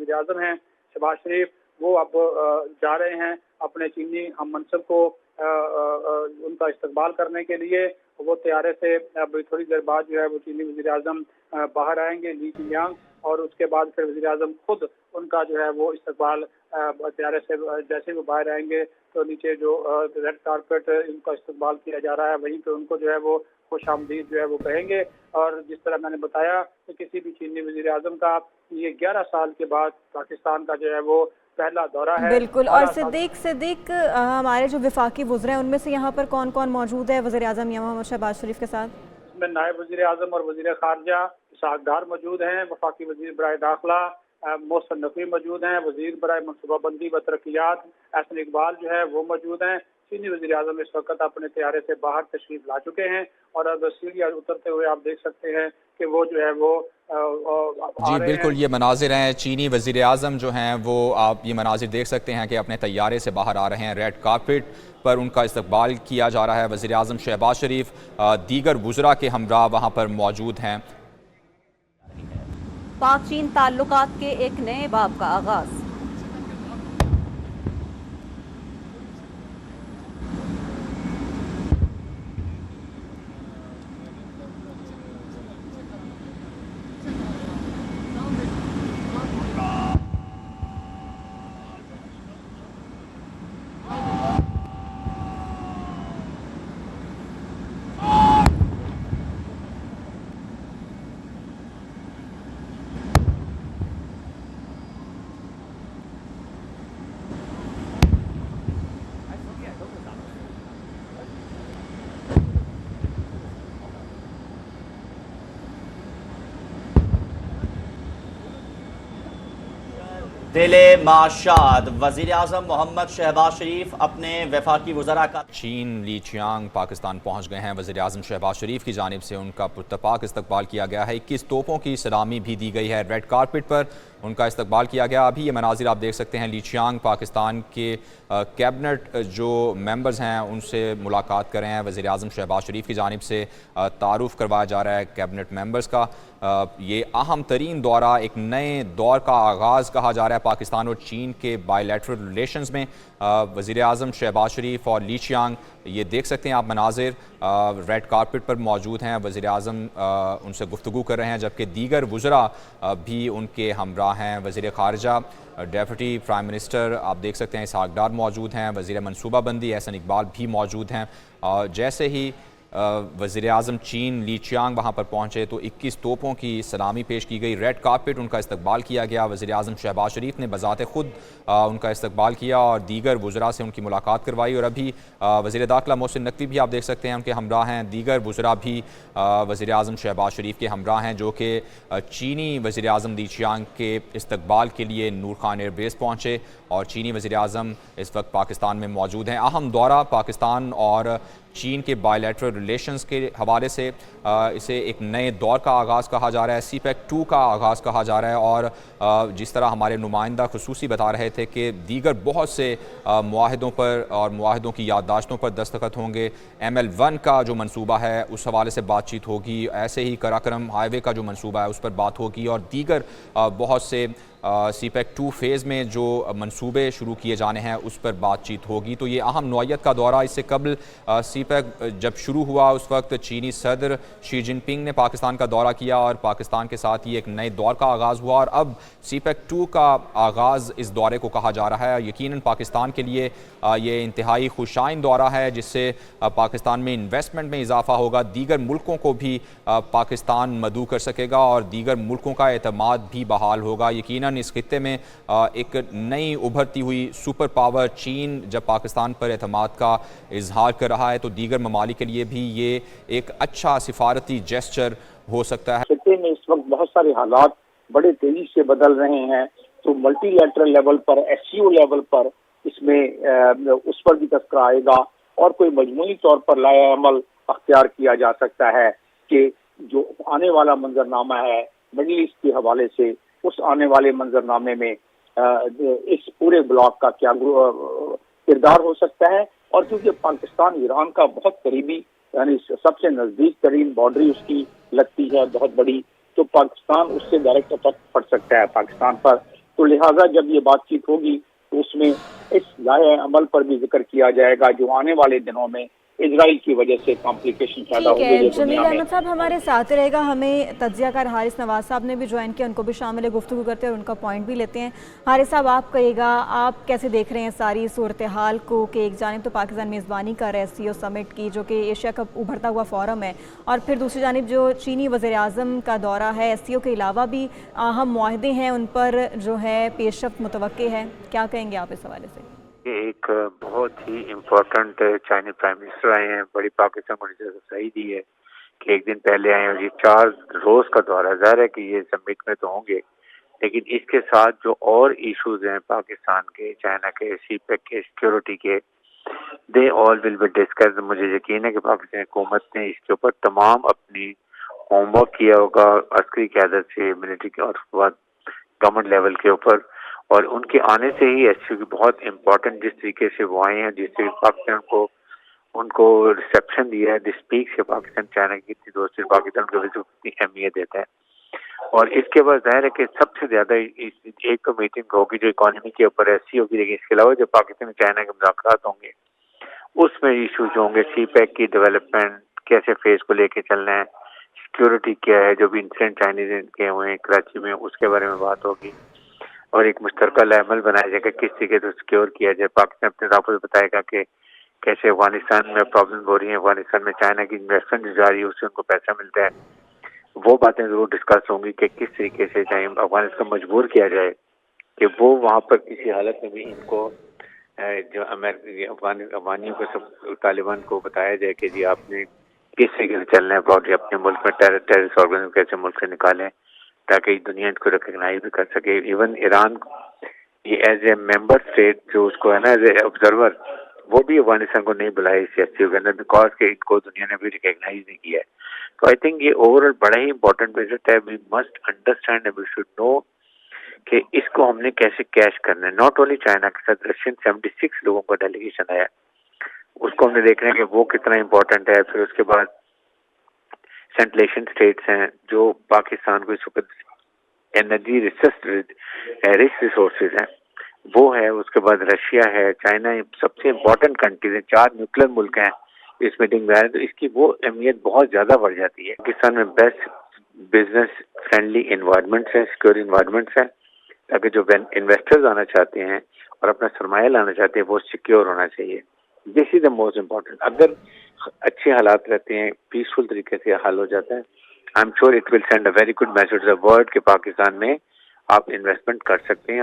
वज़ीर आज़म हैं शहबाज शरीफ, वो अब जा रहे हैं अपने चीनी हम मनसब को उनका इस्तकबाल करने के लिए। वो तैयारे से अब थोड़ी देर बाद जो है वो चीनी वज़ीर आज़म बाहर आएंगे ली चिंगयांग, और उसके बाद फिर वज़ीर आज़म खुद उनका जो है वो इस्तकबाल तैयारे से जैसे वो बाहर आएंगे तो नीचे जो रेड कारपेट इनका इस्तकबाल किया जा रहा है वहीं पे उनको जो है वो खुशामदीद जो है वो कहेंगे। और जिस तरह मैंने बताया कि किसी भी चीनी वज़ीर आज़म का ये 11 साल के बाद पाकिस्तान का जो है वो पहला दौरा है। बिल्कुल। और सिद्दीक हमारे जो वफाकी वज़ीर हैं उनमें से यहाँ पर कौन कौन मौजूद है वज़ीर आज़म या मोहम्मद शहबाज शरीफ के साथ? इसमें नायब वज़ीर आज़म और वज़ीर ख़ारजा इसहाक़ डार मौजूद हैं, वफाकी वज़ीर बराए दाखिला मोहसिन नकवी मौजूद हैं, वज़ीर बराए मनसूबाबंदी व तरक्कियात एहसन इकबाल जो है वो मौजूद हैं। चीनी वज़ीर आज़म इस वक्त अपने तैयारे से बाहर तशरीफ ला चुके हैं और अब सीढ़ियाँ उतरते हुए आप देख सकते हैं कि वो जो है वो जी बिल्कुल, ये मनाजिर हैं चीनी वज़ीर आज़म जो हैं वो आप ये मनाजिर देख सकते हैं कि अपने तैयारे से बाहर आ रहे हैं। रेड कारपेट पर उनका इस्तकबाल किया जा रहा है। वज़ीर आज़म शहबाज शरीफ दीगर वुज़रा के हमरा वहाँ पर मौजूद हैं। पाक चीन ताल्लुकात के एक नए बाब का आगाज़। दिले माशाद वज़ीर आज़म मोहम्मद शहबाज शरीफ अपने वफाकी वज़रा का चीन ली चियांग पाकिस्तान पहुँच गए हैं। वज़ीर आज़म शहबाज शरीफ की जानिब से उनका पुरतपाक इस्तकबाल किया गया है। 21 तोपों की सलामी भी दी गई है। रेड कारपेट पर उनका इस्तकबाल किया गया। अभी ये मनाजिर आप देख सकते हैं ली चियांग पाकिस्तान के कैबिनेट जो मेंबर्स हैं उनसे मुलाकात कर रहे हैं। वज़ीर आज़म शहबाज शरीफ की जानिब से तारुफ़ करवाया जा रहा है कैबिनेट मेंबर्स का। ये अहम तरीन दौरा, एक नए दौर का आगाज़ कहा जा रहा है पाकिस्तान और चीन के बायलैटरल रिलेशंस में। वज़ीर आज़म शहबाज शरीफ और ली चियांग ये देख सकते हैं आप मनाजिर रेड कारपेट पर मौजूद हैं। वज़ीर आज़म उनसे गुफ्तगू कर रहे हैं जबकि दीगर वुज़रा भी उनके हमरा हैं। वज़ीर ख़ारजा डेप्यूटी प्राइम मिनिस्टर आप देख सकते हैं इसहाक़ डार मौजूद हैं। वज़ीर मनसूबाबंदी एहसन इकबाल भी मौजूद हैं। जैसे ही वज़ीर आज़म चीन ली चियांग वहाँ पर पहुँचे तो 21 तोपों की सलामी पेश की गई। रेड कारपेट उनका इस्तकबाल किया गया। वज़ीर आज़म शहबाज शरीफ ने बज़ाते ख़ुद उनका इस्तकबाल किया और दीगर वुज़रा से उनकी मुलाकात करवाई। और अभी वज़ीर दाखिला मोहसिन नकवी भी आप देख सकते हैं उनके हमरा हैं। दीगर वुज़रा भी वज़ीर आज़म शहबाज शरीफ के हमरा हैं जो कि चीनी वज़ीर आज़म ली चियांग के इस्तकबाल के लिए नूर खान एयरबेस पहुँचे और चीनी वज़ीर आज़म इस वक्त पाकिस्तान में मौजूद हैं। अहम दौरा पाकिस्तान और चीन के बायलैटरल रिलेशंस के हवाले से इसे एक नए दौर का आगाज़ कहा जा रहा है। सीपेक 2 का आगाज़ कहा जा रहा है। और जिस तरह हमारे नुमाइंदा खुसूसी बता रहे थे कि दीगर बहुत से मुआहिदों पर और मुआहिदों की याददाश्तों पर दस्तखत होंगे। ML1 का जो मंसूबा है उस हवाले से बातचीत होगी। ऐसे ही कराक्रम हाईवे का जो मंसूबा है उस पर बात होगी और दीगर बहुत से सीपेक 2 फेज़ में जो मंसूबे शुरू किए जाने हैं उस पर बातचीत होगी। तो ये अहम नौइयत का दौरा। इससे कबल सीपेक जब शुरू हुआ उस वक्त चीनी सदर शी जिनपिंग ने पाकिस्तान का दौरा किया और पाकिस्तान के साथ ही एक नए दौर का आगाज़ हुआ और अब सीपेक 2 का आगाज़ इस दौरे को कहा जा रहा है। यकीनन पाकिस्तान के लिए ये इंतहाई खुशाइन दौरा है जिससे पाकिस्तान में इन्वेस्टमेंट में इजाफा होगा। दीगर मुल्कों को भी पाकिस्तान मदऊ कर सकेगा और दीगर मुल्कों का एतमाद भी बहाल होगा। यकीनन इस खित्ते में एक नई उभरती हुई सुपर पावर चीन जब पाकिस्तान पर एतमाद का इजहार कर रहा है तो दीगर ममालिक के लिए भी ये एक अच्छा सिफारती जेस्चर हो सकता है। खित्ते में इस वक्त बहुत सारे हालात बड़े तेजी से बदल रहे हैं तो मल्टीलैटरल लेवल पर SCO लेवल पर इसमें उस पर भी तस्करा आएगा और कोई मजमूई तौर पर लाया अमल अख्तियार किया जा सकता है कि जो आने वाला मंजरनामा है मिडल ईस्ट के हवाले से उस आने वाले मंजरनामे में इस पूरे ब्लॉक का क्या किरदार हो सकता है। और क्योंकि पाकिस्तान ईरान का बहुत करीबी यानी सबसे नजदीक तरीन बाउंड्री उसकी लगती है बहुत बड़ी, तो पाकिस्तान उससे डायरेक्ट इफेक्ट पड़ सकता है पाकिस्तान पर। तो तो लिहाजा जब ये बातचीत होगी तो उसमें इस लाए अमल पर भी जिक्र किया जाएगा जो आने वाले दिनों में इजराइल की वजह से कॉम्प्लिकेशन पैदा ठीक है। होंगे जमील अहमद साहब हमारे साथ रहेगा, हमें तज्जियाकार हारिस नवाज साहब ने भी ज्वाइन किया, उनको भी शामिल है, गुफ्तगू करते हैं और उनका पॉइंट भी लेते हैं। हारिस साहब, आप कहिएगा, आप कैसे देख रहे हैं सारी सूरत हाल को कि एक जानिब तो पाकिस्तान मेज़बानी कर रहा है SCO समिट की, जो कि एशिया का उभरता हुआ फोरम है, और फिर दूसरी जानिब जो चीनी वज़ीर-ए-आज़म का दौरा है, SCO के अलावा भी अहम मुआहदे हैं उन पर जो है पेशरफ्त मुतवक्के है, क्या कहेंगे आप इस हवाले से? एक बहुत ही इम्पोर्टेंट चाइनीज प्राइम मिनिस्टर आए हैं, बड़ी पाकिस्तान को सही दी है कि एक दिन पहले आए हैं। ये 4 रोज का दौरा, ज़ाहिर है कि ये समिट में तो होंगे, लेकिन इसके साथ जो और इश्यूज हैं पाकिस्तान के, चाइना के, CPEC के, सिक्योरिटी के, they all will be discuss. मुझे यकीन है कि पाकिस्तान हुकूमत ने इसके ऊपर तमाम अपनी होमवर्क किया होगा, अस्करी क़यादत से, मिलिट्री के और गवर्नमेंट लेवल के ऊपर, और उनके आने से ही SCO की बहुत इम्पोर्टेंट जिस तरीके से वो आए हैं, जिस तरीके पाकिस्तान को उनको रिसेप्शन दिया है, दिस स्पीक्स के पाकिस्तान चाइना की कितनी दोस्ती, पाकिस्तान को कितनी अहमियत देता है। और इसके बाद जाहिर है कि सबसे ज्यादा एक तो मीटिंग होगी जो इकोनॉमी के ऊपर SCO की, लेकिन इसके अलावा जो पाकिस्तान चाइना के मुज़ाकरात होंगे उसमें इशूज होंगे, CPEC की डेवलपमेंट, कैसे फेज को लेके चलना है, सिक्योरिटी क्या है, जो भी इंसिडेंट चाइनीज के हुए हैं कराची में उसके बारे में बात होगी, और एक मुश्तरका अमल बनाया जाएगा किस तरीके से सिक्योर किया जाए। पाकिस्तान अपने राफत बताएगा कि कैसे अफगानिस्तान में प्रॉब्लम हो रही है, अफगानिस्तान में चाइना की इन्वेस्टमेंट जो जा रही है उससे उनको पैसा मिलता है, वो बातें जरूर डिस्कस होंगी कि किस तरीके से चाहे अफगानिस्तान को मजबूर किया जाए कि वो वहाँ पर किसी हालत में भी इनको जो अफगानियों को, सब तालिबान को बताया जाए कि जी आपने किस तरीके से चलना है ब्रॉडली अपने मुल्क में, टेररिस्ट ऑर्गेनाइजेशन कैसे मुल्क से निकालें ताकि दुनिया इनको रिकग्नाइज भी कर सके। इवन ईरान ये एज ए मेंबर स्टेट जो उसको है ना, एज ए ऑब्जर्वर, वो भी अफगानिस्तान को नहीं बुलाया इस SCO के अंदर, बिकॉज के इनको दुनिया ने भी रिकग्नाइज नहीं किया है। तो आई थिंक ये ओवरऑल बड़ा ही इंपॉर्टेंट विजिट है। We must understand and we should know कि इसको हमने कैसे कैश करना है। नॉट ओनली चाइना के साथ रशियन 76 लोगों का डेलीगेशन आया, उसको हमने देखना है कि वो कितना इम्पोर्टेंट है। फिर उसके बाद सेंट्रल एशियन स्टेट्स हैं जो पाकिस्तान को इस वक्त एनर्जी रिच रिसोर्सेज हैं वो है, उसके बाद रशिया है, चाइना, सबसे इम्पोर्टेंट कंट्रीज हैं, 4 न्यूक्लियर मुल्क हैं इस मीटिंग में आए, तो इसकी वो अहमियत बहुत ज़्यादा बढ़ जाती है। पाकिस्तान में बेस्ट बिजनेस फ्रेंडली इन्वायरमेंट्स हैं, सिक्योर इन्वायरमेंट्स हैं, ताकि जो इन्वेस्टर्स आना चाहते हैं और अपना सरमाया लाना चाहते हैं वो सिक्योर होना चाहिए। This is the most important. अगर अच्छे हालात रहते हैं, पीसफुल तरीके से हल हो जाता है, I am sure it will send a very good message to the world कि पाकिस्तान में आप इन्वेस्टमेंट कर सकते हैं।